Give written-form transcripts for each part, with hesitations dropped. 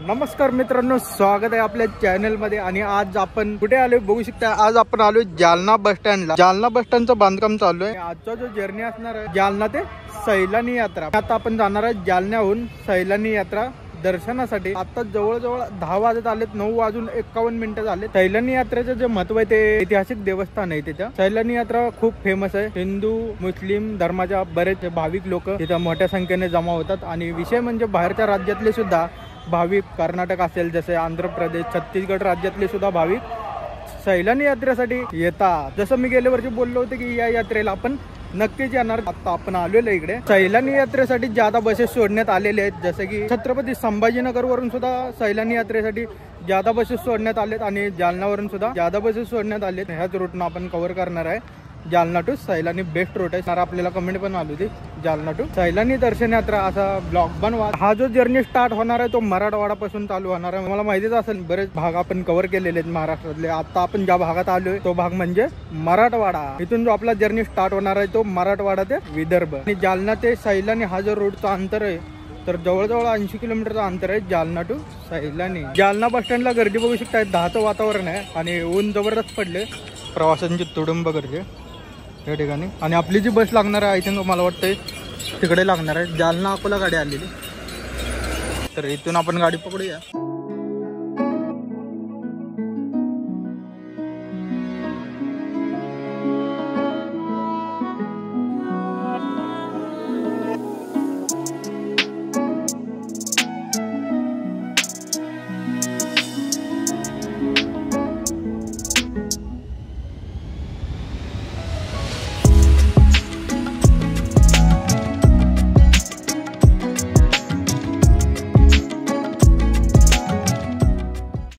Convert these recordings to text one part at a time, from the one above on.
नमस्कार मित्रांनो, स्वागत आहे आपल्या चॅनल मध्ये। आणि आज आपण कुठे आलोय बघू शकता। आज आपण आलोय जालना बस स्टँडला। जालना बस स्टँडचं बांधकाम चालू आहे। आजचा जो जर्नी असणार आहे जालना ते सैलानी यात्रा। आता आपण जाणार आहे जालन्याहून सैलानी यात्रा दर्शनासाठी। आता जवळजवळ 10 वाजत आलेत, 9 वाजून 51 मिनिटं झाले। सैलानी यात्रेचं जे महत्व आहे ते ऐतिहासिक देवस्थान आहे तिथं। सैलानी यात्रा खूप फेमस आहे। हिंदू मुस्लिम धर्माच्या बरेच भाविक लोक तिथं मोठ्या संख्येने जमा होतात। आणि विषय म्हणजे बाहेरच्या राज्यातले सुद्धा भाविक, कर्नाटक असेल जसे आंध्र प्रदेश, छत्तीसगड राज्यातले सुद्धा भाविक सैलानी यात्रेसाठी येतात। जसं मी गेल्या वर्षी बोललो होतो की या यात्रेला आपण नक्कीच येणार। आता आपण आलेलो इकडे सैलानी यात्रेसाठी ज्यादा बसेस सोडण्यात आलेले आहेत। जसे की छत्रपती संभाजीनगर वरून सुद्धा सैलानी यात्रेसाठी ज्यादा बसेस सोडण्यात आलेत आणि जालनावरून सुद्धा ज्यादा बसेस सोडण्यात आलेत। ह्याच रूटनं आपण कव्हर करणार आहे। Jalna to Sailani best route आहे। आपल्याला कमेंट पण आली होती जालना टू सैलानी दर्शन यात्रा असा ब्लॉग बनवा। हा जो जर्नी स्टार्ट होणार आहे तो मराठवाडा पासून चालू होणार आहे। मला माहितीच असेल बरेच भाग आपण कव्हर केलेले आहेत महाराष्ट्रातले। आता आपण ज्या भागात आलोय तो भाग म्हणजे मराठवाडा। इथून जो आपला जर्नी स्टार्ट होणार आहे तो मराठवाडा ते विदर्भ। आणि जालना ते सैलानी हा जो रोडचा अंतर आहे तर जवळजवळ 80 किलोमीटरचं अंतर आहे जालना टू सैलानी। जालना बस स्टँडला गर्दी बघू शकता। 10चं वातावरण आहे आणि ऊन जबरदस्त पडले। प्रवाशांची तुडुंब गर्दी या ठिकाणी। आणि आपली जी बस लागणार आहे आय थिंक मला वाटतंय तिकडे लागणार आहे। जालना अकोला गाडी आलेली, तर इथून आपण गाडी पकडूया।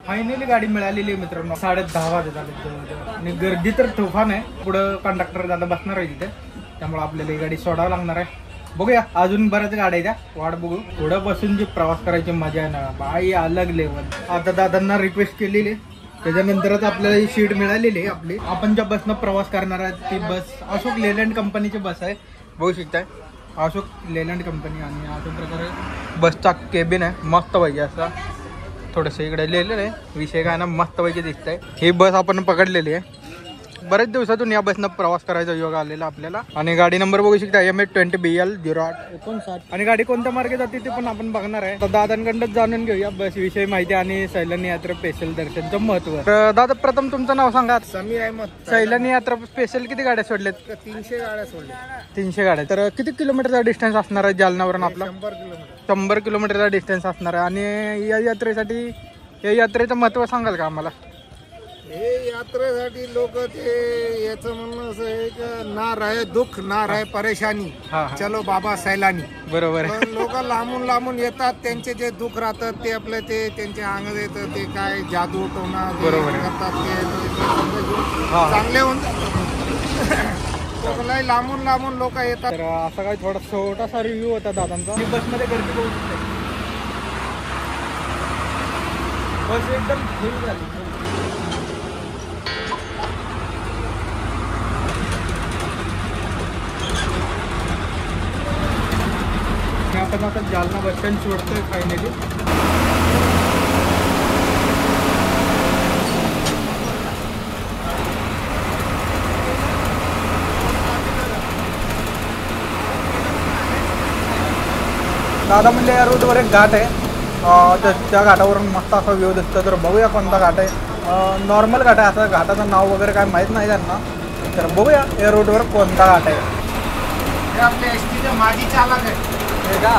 फायनली गाडी मिळालेली आहे मित्रांनो। 10:30 वाजत आले आणि गर्दी तर तुफान आहे। पुढं कंडक्टर दादा बसणार आहे तिथे, त्यामुळे आपल्याला ही गाडी सोडावं लागणार आहे। बघूया, अजून बऱ्याच गाड्या द्या, वाट बघू। पुढं बसून जी प्रवास करायची मजा आहे ना बाई, अलग लेवल। आता दादांना रिक्वेस्ट केलेली, त्याच्यानंतरच आपल्याला ही सीट मिळालेली आहे आपली। आपण ज्या बसनं प्रवास करणार आहे ती बस अशोक लेलँड कंपनीची बस आहे। बघू शकताय अशोक लेलँड कंपनी। आणि अशा प्रकारे बसचा केबिन आहे, मस्त पाहिजे असा। थोडंसं इकडे लिहिलेलं आहे, विषय काय ना मस्त पैकी दिसत आहे। ही बस आपण पकडलेली आहे। बरेच दिवसातून या बसनं प्रवास करायचा योग आलेला आपल्याला। आणि गाडी नंबर बघू शकता MH20BL 0859। आणि गाडी कोणत्या मार्गे जाते ते पण आपण बघणार आहे। तर दादांकडून जाणून घेऊया बस विषयी माहिती आणि सैलानी यात्रा स्पेशल दर्शनचं महत्व। तर दादा प्रथम तुमचं नाव सांगा। समीर अहमद। सैलानी यात्रा स्पेशल किती गाड्या सोडल्यात? 300 गाड्या सोडल्या। 300 गाड्या। तर किती किलोमीटरचा डिस्टन्स असणार आहे जालनावरून आपला? 100 किलोमीटरचा डिस्टन्स असणार आहे। आणि या यात्रेसाठी, या यात्रेचं महत्व सांगाल का आम्हाला? हे यात्रेसाठी लोक ते याचं म्हणणं असं आहे की ना रहे दुःख ना रहे परेशानी, चलो बाबा सैलानी। बरोबर आहे। लोक लांबून लांबून येतात, त्यांचे जे दुःख राहतात ते आपलं ते त्यांच्या अंगात येतं। ते काय जादू टोना करतात ते चांगले होऊन लांबून लांबून लोक येतात। तर असा काही छोटासा रिव्ह्यू होता दादांचा। बसमध्ये गर्दी बघू शकते, बस एकदम फुल झाली। आपण आता जालना बस स्टँड सोडतोय फायनली। दादा म्हणले या रोडवर एक घाट आहे, त्या घाटावरून मस्त असा व्ह्यू दिसतो। तर बघूया कोणता घाट आहे। नॉर्मल घाट आहे, असं घाटाचं नाव वगैरे काय माहीत नाही त्यांना। तर बघूया या रोडवर कोणता घाट आहे। हे आपल्या एसटीचे माजी चालक आहे हे का?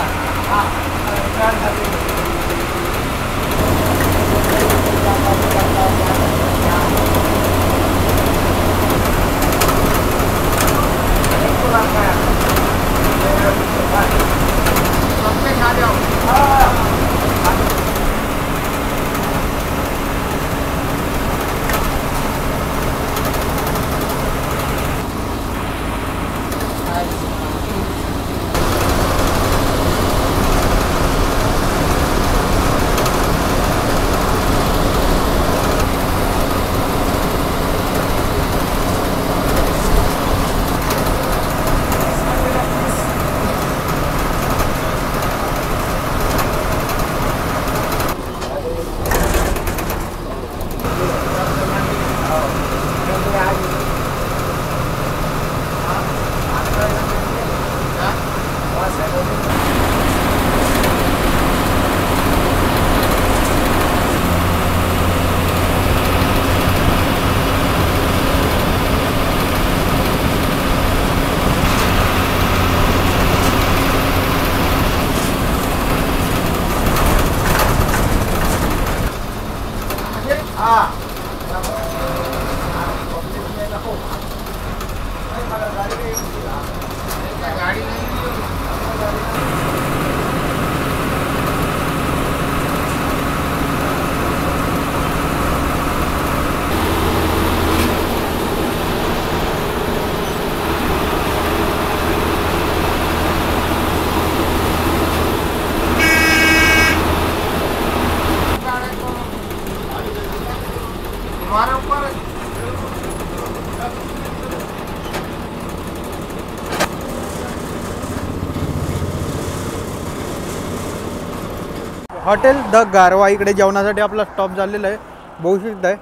हॉटेल द गारवा इकडे जेवणासाठी आपला स्टॉप झालेला आहे, बघू शकताय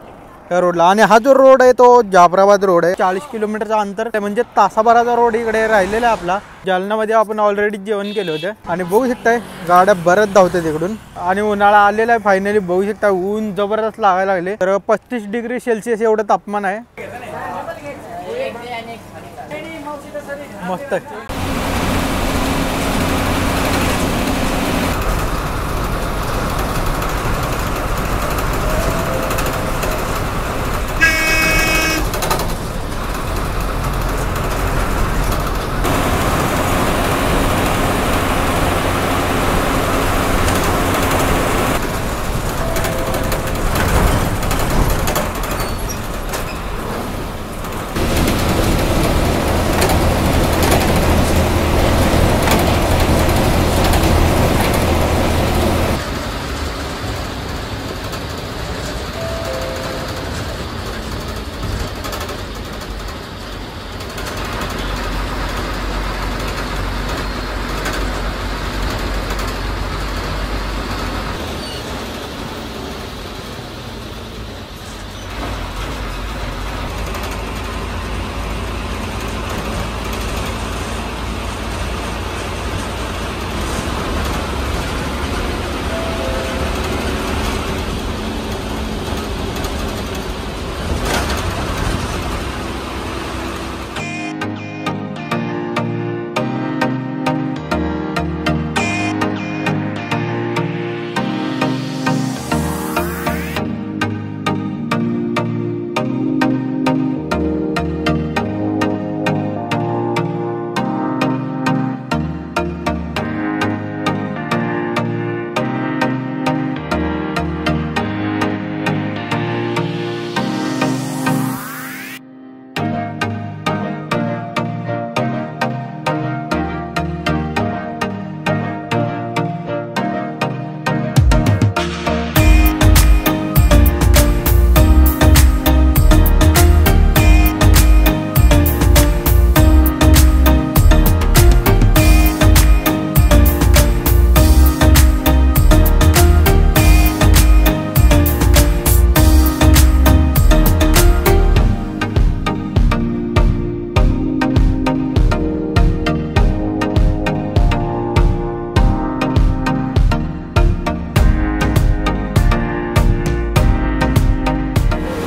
त्या रोडला. आणि हा जो रोड आहे तो जाफराबाद रोड आहे. 40 किलोमीटरचा अंतर म्हणजे तासाभराचा रोड इकडे राहिलेला आहे आपला. जालन्यामध्ये आपण ऑलरेडी जेवण केले होते आणि बघू शकताय गाड्या बरंच धावतात तिकडून. आणि उन्हाळा आलेला आहे फायनली, बघू शकता ऊन जबरदस्त लागायला लागले. तर 35 डिग्री सेल्सिअस एवढं तापमान आहे. मस्त आहे.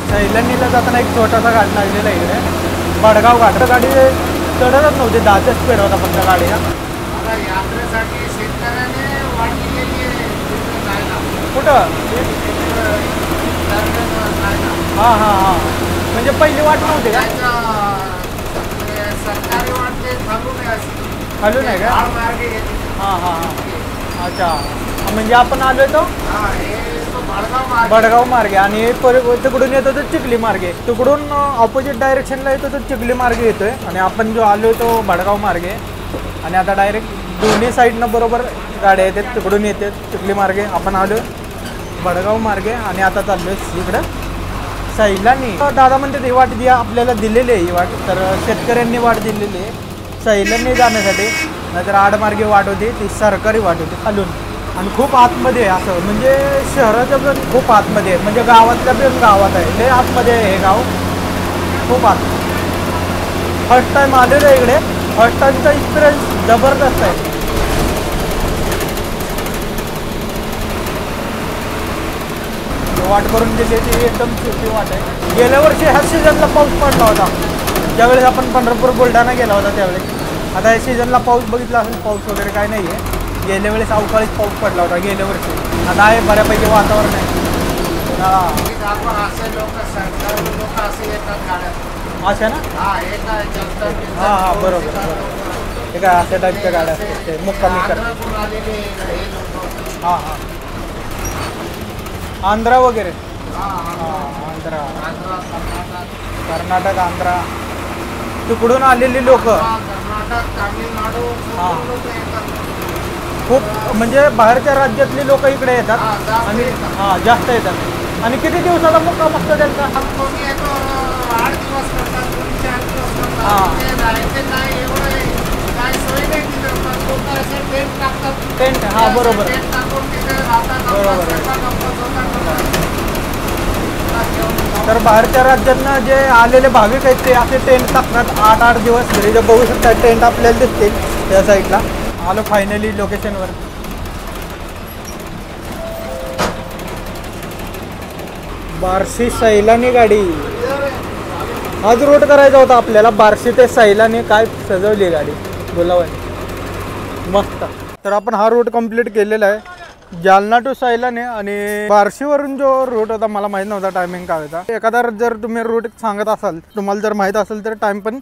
सैलानीला जाताना एक छोटासा घाट लागलेला इकडे, बडगाव घाट. गाडी चढतच नव्हते, 10च्या स्पीड होता फक्त गाडीला. यात्रेसाठी शेतकऱ्याने वाट केलेली आहे कुठं? हां हां हां, म्हणजे पहिली वाट नव्हती का? सरकारी वाट ते खालून आहे, खालून आहे का? हां हां हां, अच्छा. म्हणजे आपण आलोय तो बडगाव मार्गे आणि तिकडून येतो तो चिखली मार्गे. तिकडून ऑपोजिट डायरेक्शनला येतो तो चिखली मार्गे येतोय आणि आपण जो आलोय तो बडगाव मार्गे. आणि आता डायरेक्ट दोन्ही साईडनं बरोबर गाड्या येतात, तिकडून येतात चिखली मार्गे. आपण आलोय बडगाव मार्गे आणि आता चाललोय इकडं सैलानी. दादा म्हणते ही वाट आपल्याला दिलेली आहे, ही वाट तर शेतकऱ्यांनी वाट दिलेली आहे सैलानी जाण्यासाठी. नाहीतर आडमार्गे वाट होती, ती सरकारी वाट होती खालून आणि खूप आतमध्ये आहे. असं म्हणजे शहराच्या पण खूप आतमध्ये आहे, म्हणजे गावातल्या पण गावात आहे, लय आतमध्ये आहे हे गाव, खूप आत. फर्स्ट टाइम आलेलो आहे इकडे, फर्स्ट टाइमचा एक्सपिरियन्स जबरदस्त आहे. वाट करून दिली ती एकदम छोटी वाट आहे. गेल्या वर्षी ह्या सीझनला पाऊस पडला होता, ज्यावेळेस आपण पंढरपूर बुलढाणा गेला होता त्यावेळेस. आता या सीझनला पाऊस बघितला असेल, पाऊस वगैरे काय नाही आहे. गेल्या वेळेस अवकाळीच पाऊस पडला होता गेल्या वर्षी. आता आहे बऱ्यापैकी वातावरण आहे. हां असे येतात गाड्या. अशा ना? हा एका ह्याच्यात हा बरोबर बरोबर. हे काय अशा टाईपच्या गाड्या असतात ते मुक्कामी करतात. आंध्रातून आलेले हे लोक. हां हां. आंध्रा वगैरे. आंध्रा, आंध्रा, कर्नाटक, कर्नाटक, आंध्रा तिकडून आलेली लोक कर्नाटक, तामिळनाडू हा. लोक येतात. खूप म्हणजे बाहेरच्या राज्यातली लोक इकडे येतात हा, जास्त आणि येतात. जास्त येतात. आणि किती दिवसाचा मुक्काम असतो त्यांचा? कोणी येतो 8 दिवस करतात, कोणी 4 दिवस हा. करतात. ते राहायचे काय एवढं काय सोय नाही तिथं, पण लोक असे टेंट टाकतात. टेंट, हा बरोबर. टेंट टाकून तिथे राहतात. बरोबर. स्वयंपाक आपला स्वतः करतात. तर बाहेरच्या राज्यातनं जे आलेले भाविक आहेत ते असे टेंट टाकतात 8-8 दिवस. घरी जे बघू शकता टेंट आपल्याला दिसतील त्या साईडला. आलो फायनली लोकेशनवर. बार्शी सैलानी गाडी. आज रोड करायचा होता आपल्याला. बार्शी ते सैलानी. काय सजवली गाडी बोलावं मस्त. तर आपण हा रूट कंप्लीट केलेला आहे, जालना टू सैलानी. आणि बार्शीवरून जो रूट होता मला माहीत नव्हता टायमिंग काय होता. एखादा जर तुम्ही रूट सांगत असाल, तुम्हाला जर माहीत असेल तर टाइम पण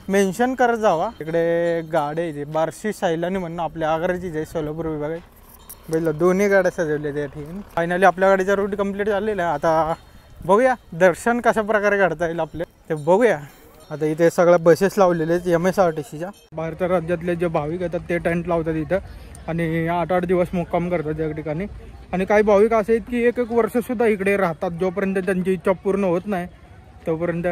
मेन्शन करत जावा. इकडे गाडी आहे बार्शी सैलानी म्हणून आपल्या आग्राची जे सोलापूर विभाग आहे. बघितलं दोन्ही गाड्या सजवल्या त्या ठिकाणी. फायनली आपल्या गाडीचा रूट कंप्लीट झालेला आहे. आता बघूया दर्शन कशा प्रकारे काढता येईल आपले ते बघूया. आता इथे सगळ्या बसेस लावलेले आहेत MSRTCच्या. बाहेरच्या राज्यातले जे भाविक येतात ते टेंट लावतात इथं आणि 8-8 दिवस मुक्काम करतात या ठिकाणी. आणि काही भाविक असे आहेत की 1-1 वर्षसुद्धा इकडे राहतात. जोपर्यंत त्यांची इच्छा पूर्ण होत नाही तोपर्यंत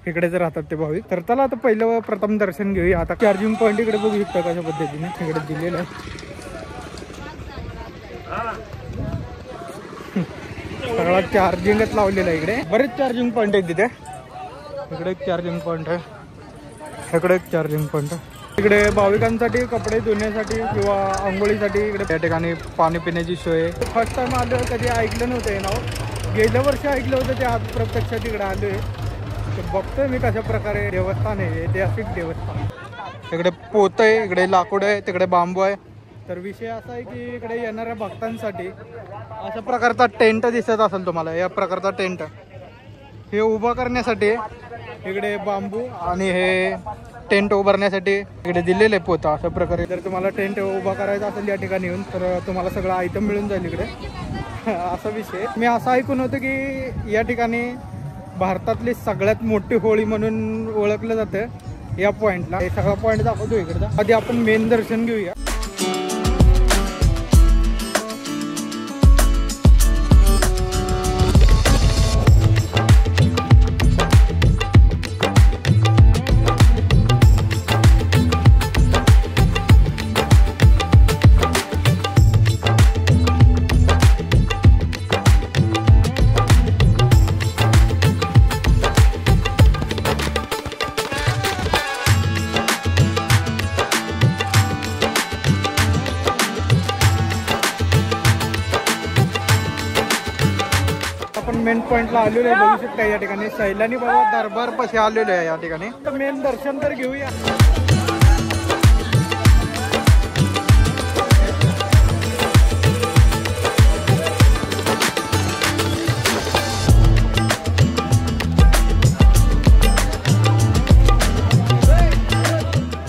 इकडेच राहतात ते भाविक. तर चला आता पहिलं प्रथम दर्शन घेऊया. आता चार्जिंग पॉईंट इकडे बघू शकता कशा पद्धतीने इकडे दिलेलं आहे. सगळा चार्जिंगच लावलेला आहे इकडे. बरेच चार्जिंग पॉईंट आहेत तिथे. इकडे एक चार्जिंग पॉईंट आहे, इकडे एक चार्जिंग पॉईंट आहे. इकडे भाविकांसाठी कपडे धुण्यासाठी किंवा आंघोळीसाठी इकडे त्या ठिकाणी पाणी पिण्याची सोय. फर्स्ट टाइम आलो, कधी ऐकलं नव्हतं हे नाव. गेल्या वर्षी ऐकलं होतं ते आज प्रत्यक्षात इकडे आलो आहे. बघतोय मी कशा प्रकारे देवस्थान आहे, ऐतिहासिक देवस्थान. इकडे पोत आहे, इकडे लाकूड आहे, तिकडे बांबू आहे. तर विषय असा आहे की इकडे येणाऱ्या भक्तांसाठी अशा प्रकारचा टेंट दिसत असेल तुम्हाला. या प्रकारचा टेंट हे उभा करण्यासाठी इकडे बांबू आणि हे टेंट उभारण्यासाठी इकडे दिलेले पोता. अशा प्रकारे जर तुम्हाला टेंट उभा करायचा असेल या ठिकाणी येऊन तर तुम्हाला सगळं आयटम मिळून जाईल इकडे. असा विषय. मी असं ऐकून होतं की या ठिकाणी भारतातली सगळ्यात मोठी होळी म्हणून ओळखलं जातं या पॉईंटला. हे सगळा पॉईंट दाखवतो इकडचा. आधी आपण मेन दर्शन घेऊया. मेन पॉइंटला आलेलो आहे, बघू शकता या ठिकाणी सैलानी बाबा दरबार पाशी आलेलो आहे या ठिकाणी. तर मेन दर्शन तर घेऊया.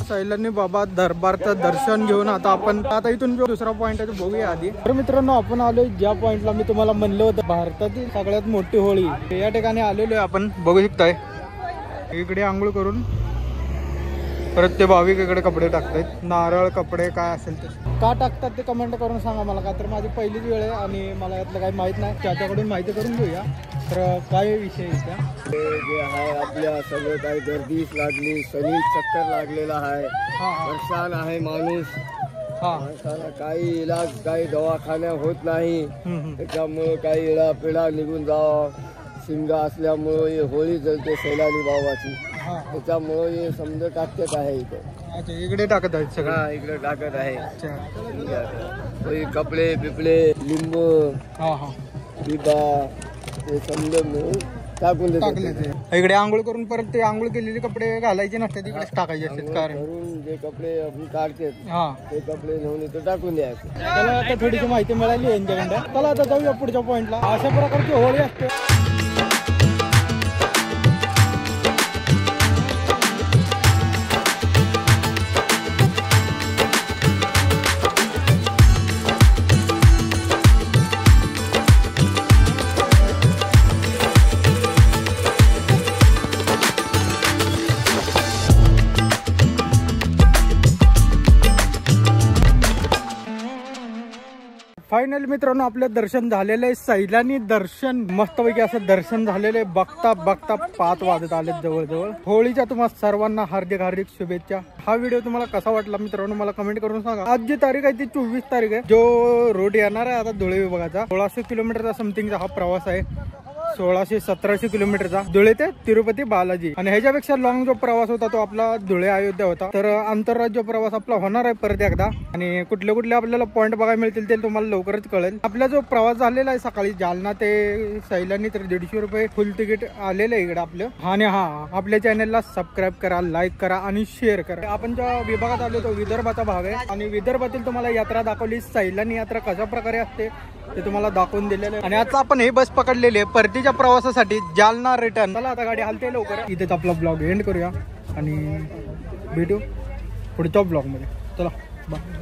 सैलानी बाबा दरबारचं दर्शन घेऊन आता इथून दुसरा पॉईंट आहे बघूया आधी. तर मित्रांनो आपण आलोय ज्या पॉईंटला मी तुम्हाला म्हणलं होतं भारतातील सगळ्यात मोठी होळी या ठिकाणी आलेलो आहे आपण. बघू शकताय इकडे आंघोळ करून परत ते भाविक इकडे कपडे टाकतायत. नारळ कपडे काय असेल ते का टाकतात ते कमेंट करून सांगा मला. का तर माझी पहिलीच वेळ आहे आणि मला यातलं काही माहित नाही. त्याच्याकडून माहिती करून घेऊया. तर काय विषय आहे जे आहे आपल्या सगळं काही गर्दीच लागली, शरीर चक्कर लागलेला आहे, परेशान आहे माणूस. माणसाला काही इलाज काही दवाखान्या होत नाही. त्याच्यामुळे काही इडा पिढा निघून जावा. शिंगा असल्यामुळे होळी जळते सैलानी बाबाची. त्याच्यामुळे हे समजा टाकत आहे इथे. इकडे टाकत आहेत सगळं. इकडे टाकत आहे. कपडे बिपडे लिंबू बिबा ते समजा मिळून टाकून टाकले. इकडे आंघोळ करून परत ते आंघोळ केलेले कपडे घालायचे नसतात, इकडे टाकायचे असतात. कारण जे कपडे आपण काढतात ते कपडे घेऊन इथं टाकून द्यायचे. त्याला आता थोडीशी माहिती मिळाली यांच्याकडे. चला आता जाऊया पुढच्या पॉईंटला. अशा प्रकारची होळी असते. फायनल मित्रांनो आपलं दर्शन झालेलं आहे. सैलानी दर्शन मस्तपैकी असं दर्शन झालेलं आहे. बघता बघता 5 वाजत आले जवळजवळ. होळीच्या तुम्हाला सर्वांना हार्दिक हार्दिक शुभेच्छा. हा व्हिडिओ तुम्हाला कसा वाटला मित्रांनो मला कमेंट करून सांगा. आज जी तारीख आहे ती 24 तारीख आहे. जो रोड येणार आहे आता धुळे विभागाचा 1600 किलोमीटरचा समथिंगचा हा प्रवास आहे. 1600-1700 किलोमीटरचा धुळे ते तिरुपती बालाजी. आणि ह्याच्यापेक्षा लॉंग जो प्रवास होता तो आपला धुळे अयोध्या होता. तर आंतरराज्य प्रवास आपला होणार आहे परत एकदा. आणि कुठले कुठले आपल्याला पॉईंट बघायला मिळतील ते तुम्हाला लवकरच कळेल. आपला जो प्रवास झालेला आहे सकाळी जालना ते सैलानी तर 150 रुपये फुल तिकीट आलेलं आहे इकडे आपलं. आणि हा आपल्या चॅनलला सबस्क्राईब करा, लाईक करा आणि शेअर करा. आपण ज्या विभागात आलो तो विदर्भाचा भाग आहे आणि विदर्भातील तुम्हाला यात्रा दाखवली. सैलानी यात्रा कशा प्रकारे असते ते तुम्हाला दाखवून दिलेलं आहे. आणि आता आपण हे बस पकडलेली आहे परतीच्या प्रवासासाठी जालना रिटर्न. चला आता गाडी हलते लवकर. इथेच आपला ब्लॉग एंड करूया आणि भेटू पुढच्या ब्लॉग मध्ये. चला बाय.